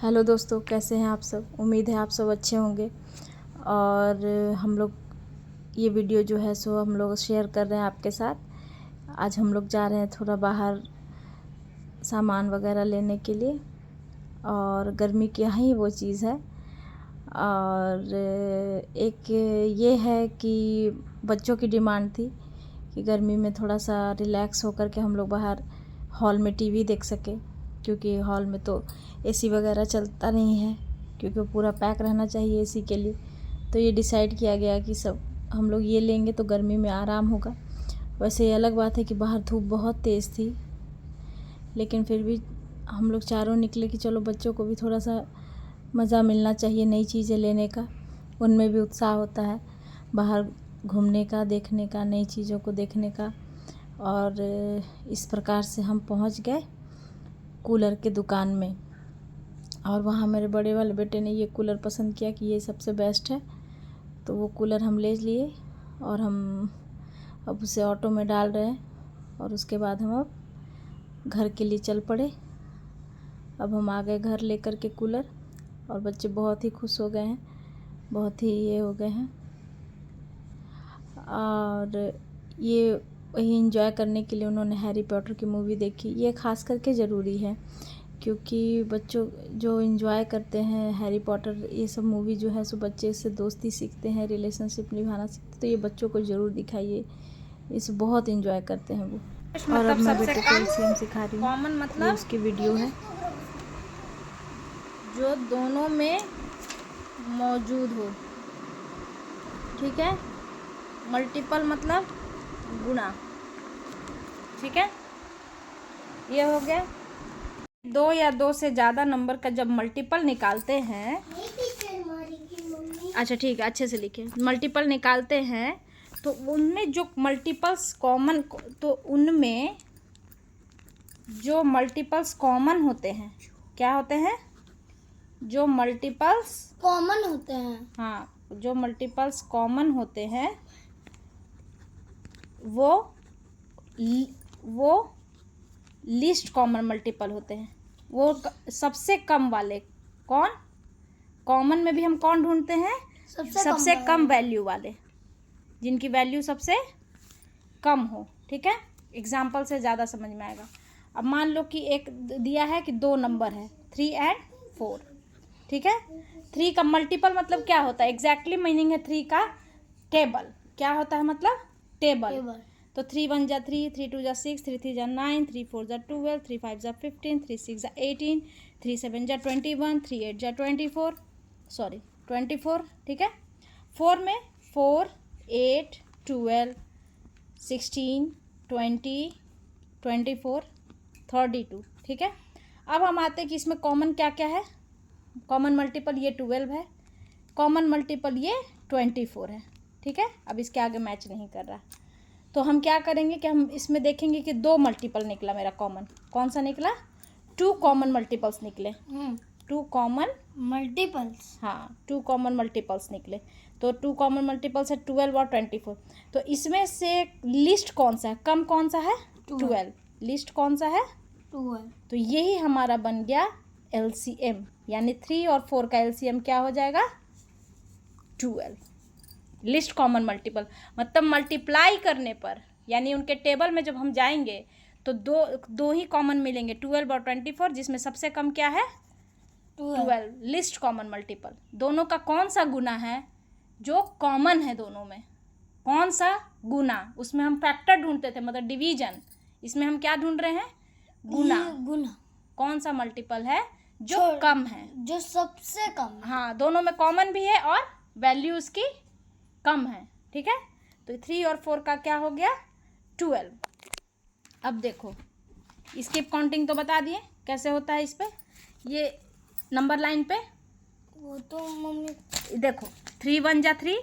Hello दोस्तों, कैसे हैं आप सब। उम्मीद है आप सब अच्छे होंगे। और हम लोग ये वीडियो जो है सो हम लोग शेयर कर रहे हैं आपके साथ। आज हम लोग जा रहे हैं थोड़ा बाहर सामान वगैरह लेने के लिए, और गर्मी की ही वो चीज़ है। और एक ये है कि बच्चों की डिमांड थी कि गर्मी में थोड़ा सा रिलैक्स होकर के हम लोग बाहर हॉल में टीवी देख सके, क्योंकि हॉल में तो एसी वगैरह चलता नहीं है, क्योंकि वो पूरा पैक रहना चाहिए एसी के लिए। तो ये डिसाइड किया गया कि सब हम लोग ये लेंगे तो गर्मी में आराम होगा। वैसे ये अलग बात है कि बाहर धूप बहुत तेज़ थी, लेकिन फिर भी हम लोग चारों निकले कि चलो बच्चों को भी थोड़ा सा मज़ा मिलना चाहिए नई चीज़ें लेने का। उनमें भी उत्साह होता है बाहर घूमने का, देखने का, नई चीज़ों को देखने का। और इस प्रकार से हम पहुंच गए कूलर के दुकान में, और वहाँ मेरे बड़े वाले बेटे ने ये कूलर पसंद किया कि ये सबसे बेस्ट है। तो वो कूलर हम ले लिए और हम अब उसे ऑटो में डाल रहे हैं, और उसके बाद हम अब घर के लिए चल पड़े। अब हम आ गए घर लेकर के कूलर, और बच्चे बहुत ही खुश हो गए हैं, बहुत ही ये हो गए हैं। और ये वही इंजॉय करने के लिए उन्होंने हैरी पॉटर की मूवी देखी। ये ख़ास करके ज़रूरी है, क्योंकि बच्चों जो इंजॉय करते हैं हैरी पॉटर ये सब मूवी जो है सो बच्चे से दोस्ती सीखते हैं, रिलेशनशिप निभाना सीखते हैं। तो ये बच्चों को ज़रूर दिखाइए, इसे बहुत इंजॉय करते हैं वो। और अब मैं बेटे को सेम सिखा रही हूँ। कॉमन मतलब उसकी वीडियो है जो दोनों में मौजूद हो, ठीक है। मल्टीपल मतलब गुणा, ठीक है। ये हो गया। दो या दो से ज़्यादा नंबर का जब मल्टीपल निकालते हैं, अच्छा ठीक है, अच्छे से लिखे। मल्टीपल निकालते हैं तो उनमें जो मल्टीपल्स कॉमन, तो उनमें जो मल्टीपल्स कॉमन होते हैं, क्या होते हैं? जो मल्टीपल्स कॉमन होते हैं, हाँ, जो मल्टीपल्स कॉमन होते हैं वो लीस्ट कॉमन मल्टीपल होते हैं। वो सबसे कम वाले। कौन? कॉमन में भी हम कौन ढूंढते हैं? सबसे कम वैल्यू वाले, जिनकी वैल्यू सबसे कम हो, ठीक है। एग्जाम्पल से ज़्यादा समझ में आएगा। अब मान लो कि एक दिया है कि दो नंबर है 3 और 4, ठीक है। 3 का मल्टीपल मतलब क्या होता है? एग्जैक्टली मीनिंग है 3 का टेबल। क्या होता है मतलब? टेबल। तो 3 1 जा 3, 3 2 जा 6, 3 3 जा 9, 3 4 जा 12, 3 5 जा 15, 3 6 जा 18, 3 7 जा 21, 3 8 जा 24, ठीक है। 4 में 4 8 12 16 20 24 32, ठीक है। अब हम आते हैं कि इसमें कॉमन क्या क्या है। कॉमन मल्टीपल ये 12 है, कॉमन मल्टीपल ये 24 है, ठीक है। अब इसके आगे मैच नहीं कर रहा, तो हम क्या करेंगे कि हम इसमें देखेंगे कि 2 मल्टीपल निकला मेरा कॉमन। कौन सा निकला? 2 कॉमन मल्टीपल्स निकले। 2 कॉमन मल्टीपल्स, हाँ, 2 कॉमन मल्टीपल्स निकले। तो 2 कॉमन मल्टीपल्स है 12 और 24। तो इसमें से लिस्ट कौन सा है? कम कौन सा है? 12। लिस्ट कौन सा है? 12। तो यही हमारा बन गया LCM, यानी 3 और 4 का LCM क्या हो जाएगा? 12। लिस्ट कॉमन मल्टीपल मतलब मल्टीप्लाई करने पर, यानी उनके टेबल में जब हम जाएंगे तो दो ही कॉमन मिलेंगे, 12 और 24, जिसमें सबसे कम क्या है? 12। लिस्ट कॉमन मल्टीपल दोनों का कौन सा गुना है जो कॉमन है दोनों में? कौन सा गुना? उसमें हम फैक्टर ढूंढते थे, मतलब डिवीजन। इसमें हम क्या ढूंढ रहे हैं? गुना। कौन सा मल्टीपल है जो कम है, जो सबसे कम है। हाँ, दोनों में कॉमन भी है और वैल्यू उसकी कम है, ठीक है। तो 3 और 4 का क्या हो गया? 12। अब देखो, स्किप काउंटिंग तो बता दिए कैसे होता है। इस पे ये नंबर लाइन पे वो तो मम्मी देखो, 3 1 जा 3,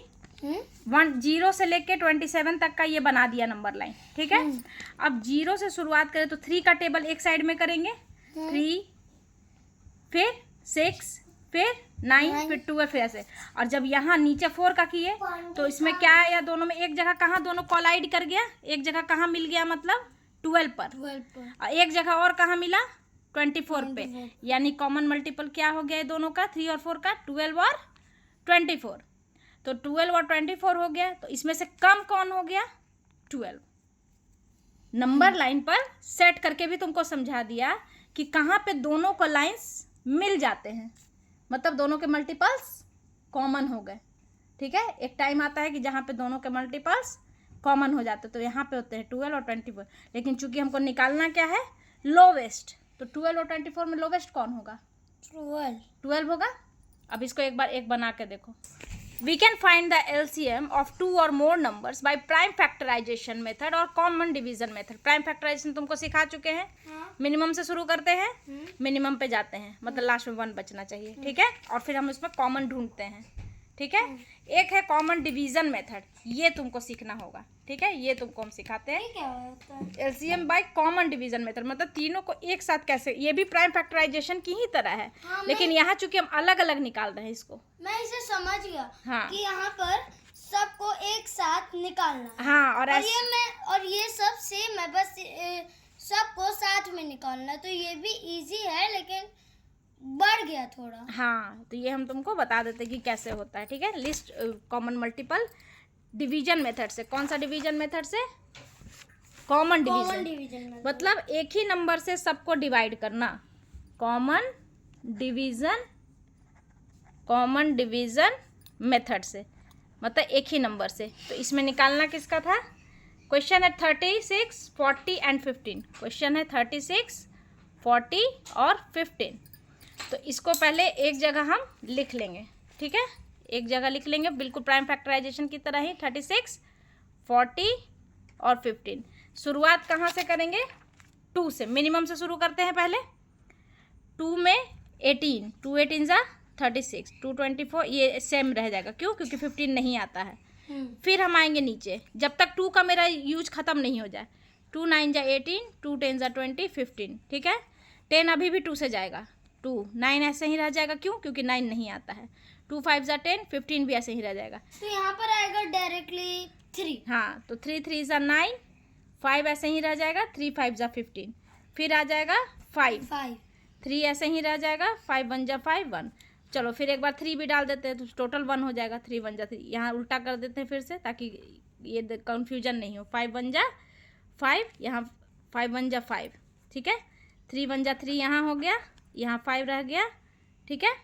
1 0 से लेके 27 तक का ये बना दिया नंबर लाइन, ठीक है। अब 0 से शुरुआत करें तो 3 का टेबल एक साइड में करेंगे, 3 फिर 6 फिर 9 फिर 12 फिर ऐसे। और जब यहाँ नीचे 4 का किए तो इसमें क्या है, या दोनों में एक जगह कहाँ दोनों कोलाइड कर गया, एक जगह कहाँ मिल गया, मतलब 12 पर। और एक जगह और कहाँ मिला? 24 पे, यानी कॉमन मल्टीपल क्या हो गया है दोनों का, 3 और 4 का, 12 और 24। तो 12 और 24 हो गया, तो इसमें से कम कौन हो गया, 12। नंबर लाइन पर सेट करके भी तुमको समझा दिया कि कहाँ पे दोनों को लाइंस मिल जाते हैं, मतलब दोनों के मल्टीपल्स कॉमन हो गए। ठीक है, एक टाइम आता है कि जहाँ पे दोनों के मल्टीपल्स कॉमन हो जाते हैं, तो यहाँ पे होते हैं 12 और 24। लेकिन चूंकि हमको निकालना क्या है, लोवेस्ट, तो 12 और 24 में लोवेस्ट कौन होगा, 12 होगा। अब इसको एक बार एक बना के देखो। We can find the LCM of 2 or more numbers by prime factorization method और common division method। prime factorization तुमको सिखा चुके हैं। मिनिमम से शुरू करते हैं, मिनिमम पे जाते हैं, मतलब लास्ट में 1 बचना चाहिए। ठीक है, और फिर हम उसमें कॉमन ढूंढते हैं। ठीक है, एक है कॉमन डिवीजन मेथड, ये तुमको सीखना होगा। ठीक है, ये तुमको हम सिखाते हैं। LCM by common division method, मतलब तीनों को एक साथ कैसे, ये भी प्राइम फैक्टराइजेशन की ही तरह है। लेकिन यहाँ चूंकि हम अलग अलग निकाल रहे हैं इसको। मैं इसे समझ गया। हाँ, कि यहाँ पर सबको एक साथ निकालना है। हाँ, और ये सब सेम है, बस सबको साथ में निकालना है। तो ये भी इजी है, लेकिन बढ़ गया थोड़ा। हाँ, तो ये हम तुमको बता देते हैं कि कैसे होता है। ठीक है, list common multiple division method से। कौन सा डिवीजन मेथड से, कॉमन डिवीजन, मतलब एक ही नंबर से सबको डिवाइड करना। कॉमन डिवीजन मेथड से, मतलब एक ही नंबर से। तो इसमें निकालना किसका था, क्वेश्चन है 36, 40 एंड 15। क्वेश्चन है 36, 40 और 15। तो इसको पहले एक जगह हम लिख लेंगे। ठीक है, एक जगह लिख लेंगे, बिल्कुल प्राइम फैक्टराइजेशन की तरह ही। 36, 40 और 15। शुरुआत कहाँ से करेंगे, 2 से, मिनिमम से शुरू करते हैं पहले। 2 में 18, 2 18 जा 36, 2 24, ये सेम रह जाएगा। क्यों, क्योंकि 15 नहीं आता है। फिर हम आएंगे नीचे, जब तक 2 का मेरा यूज खत्म नहीं हो जाए। 2 9 जा 18, 2 10 जा 20, 15। ठीक है, 10 अभी भी 2 से जाएगा, 2 9 ऐसे ही रह जाएगा। क्यों, क्योंकि 9 नहीं आता है। 2 5 जा 10, 15 भी ऐसे ही रह जाएगा। तो यहाँ पर आएगा डायरेक्टली 3। हाँ, तो 3 3 जा 9, 5 ऐसे ही रह जाएगा, 3 5 जा 15। फिर आ जाएगा 5, 3 ऐसे ही रह जाएगा, 5 1 जा 5 1। चलो फिर एक बार 3 भी डाल देते हैं, तो टोटल 1 हो जाएगा। 3 1 जा 3, यहाँ उल्टा कर देते हैं फिर से, ताकि ये कंफ्यूजन नहीं हो। 5 1 जा 5, यहाँ 5 1 जा 5। ठीक है, 3 1 जा 3 यहाँ हो गया, यहाँ 5 रह गया। ठीक है,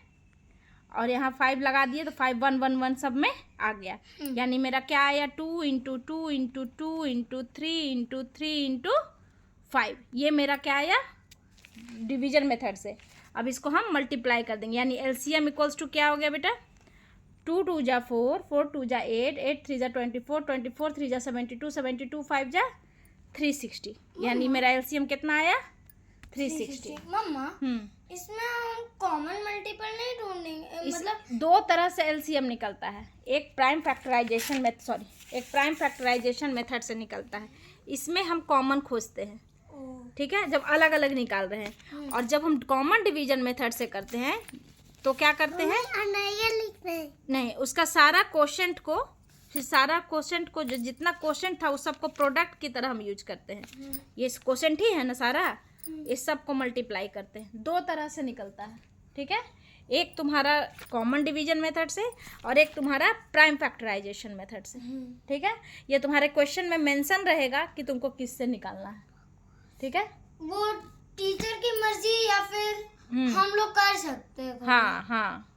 और यहाँ 5 लगा दिए, तो 5 1 1 1 सब में आ गया। यानी मेरा क्या आया, 2 into 2 into 2 into 3 into 3 into 5। ये मेरा क्या आया, डिवीजन मेथड से। अब इसको हम मल्टीप्लाई कर देंगे, यानी एलसीएम इक्वल्स टू क्या हो गया बेटा, 2 2 जा 4, 4 2 जा 8, 8 3 जा 24, 24 3 जा 72, 72 5 जा 360। यानी मेरा एलसीएम कितना आया, 360। मम्मा, इसमें हम कॉमन मल्टीपल नहीं ढूंढेंगे, मतलब 2 तरह से एलसीएम निकलता है। एक प्राइम फैक्टराइजेशन मेथड से निकलता है। इसमें हम कॉमन खोजते हैं। ठीक है, जब अलग अलग निकाल रहे हैं। और जब हम कॉमन डिवीजन मेथड से करते हैं, तो क्या करते हैं, नहीं, उसका सारा क्वोशेंट को, फिर सारा क्वोशेंट को, जो जितना क्वोशेंट था उस सबको प्रोडक्ट की तरह हम यूज करते हैं। ये क्वोशेंट ही है ना सारा, इस सब को मल्टीप्लाई करते हैं। 2 तरह से निकलता है। ठीक है, एक तुम्हारा कॉमन डिवीजन मेथड से और एक तुम्हारा प्राइम फैक्टराइजेशन मेथड से। ठीक है, ये तुम्हारे क्वेश्चन में मेंशन रहेगा कि तुमको किससे निकालना है। ठीक है, वो टीचर की मर्जी या फिर हम लोग कर सकते हैं। हाँ हाँ,